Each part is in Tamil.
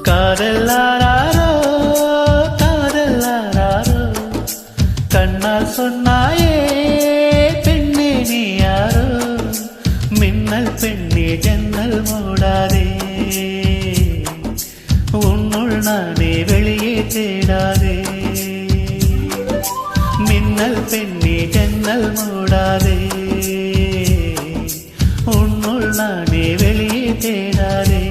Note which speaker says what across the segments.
Speaker 1: காதல்லாரோ காதல்லாரோ கண்ணால் சொன்னாயே பெண்ணே நீ யாரோ மின்னல் பெண்ணே ஜன்னல் மூடாதே உன்னுள் நானே வெளியே தேடாதே மின்னல் பெண்ணே ஜன்னல் மூடாதே உன்னுள் நானே வெளியே தேடாதே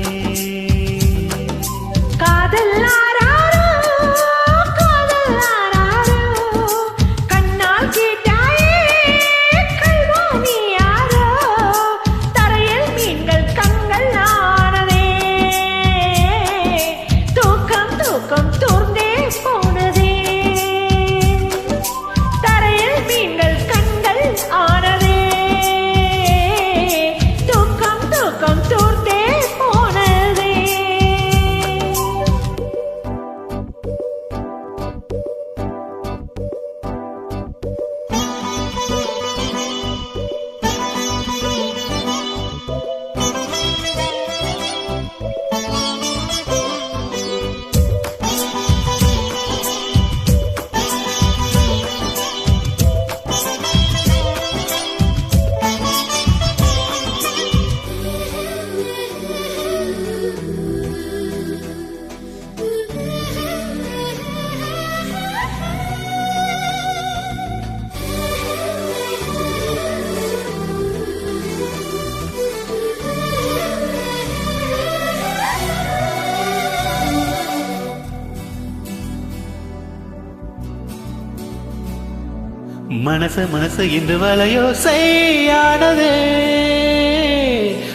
Speaker 1: மனசு மனசு இன்று வலையோ செய்யானதே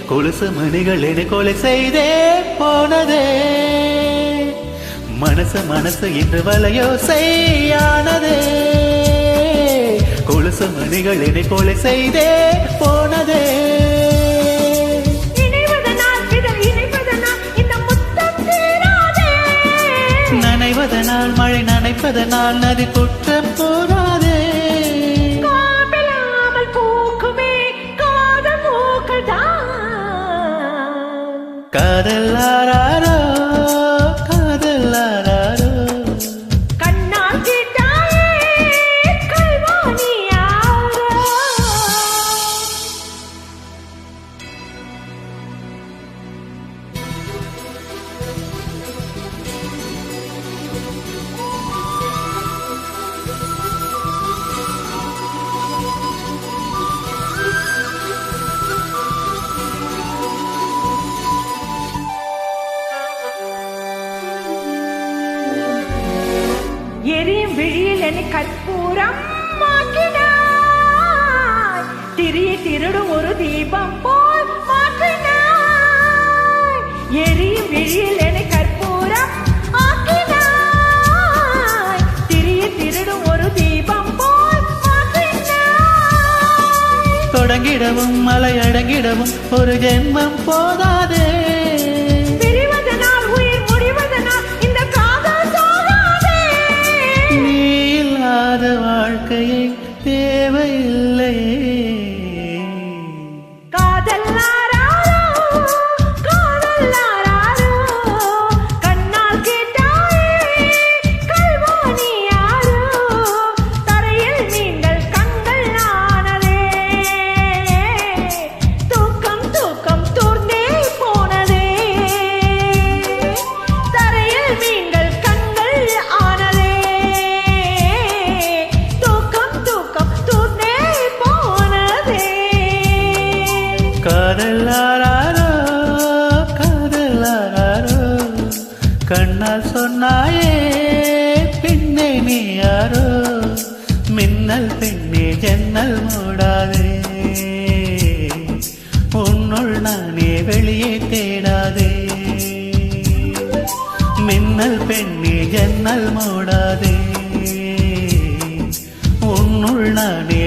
Speaker 1: கொலுசு மணிகள் என கொலை செய்தே போனதே மனசு மனசு இன்று வலையோ செய்யானதே கொலுசு மணிகள் என கொலை செய்தே போனதே நனைவதனால் மழை நனைப்பதனால் நதி குற்றம் போராதே காதல்லாரோ காதல்லாரோ
Speaker 2: கண்ணால் கேட்டாயே கல்வாணி யாரோ எரியும் விழியில் என்னை கற்பூரம் மாற்றினாய் திரிய திருடும் ஒரு தீபம் போல் மாற்றினாய் எரியும் விழியில் என்னை கற்பூரம் ஆக்கினாய் திரிய திருடும் ஒரு தீபம் போல் மாற்றினாய்
Speaker 1: தொடங்கிடவும் மலை அடங்கிடவும் ஒரு ஜென்மம் போதாதே வாழ்க்கையை தேவையில்லை
Speaker 2: காதல்லாரோ காதல்லாரோ கண்ணால் கேட்டாயே கல்வாணி யாரோ தரையில் நீங்கள் கண்கள் ஆனதே தூக்கம் தூக்கம் தூர்ந்தே போனதே தரையில் நீங்கள் கண்கள் ஆனதே
Speaker 1: காதல்லாரோ காதல்லாரோ கண்ணால் சொன்னாயே பெண்ணே நீ யாரோ மின்னல் பெண்ணே ஜன்னல் மூடாதே உன்னுள் நானே வெளியே தேடாதே மின்னல் பெண்ணே ஜன்னல் மூடாதே உன்னுள் நானே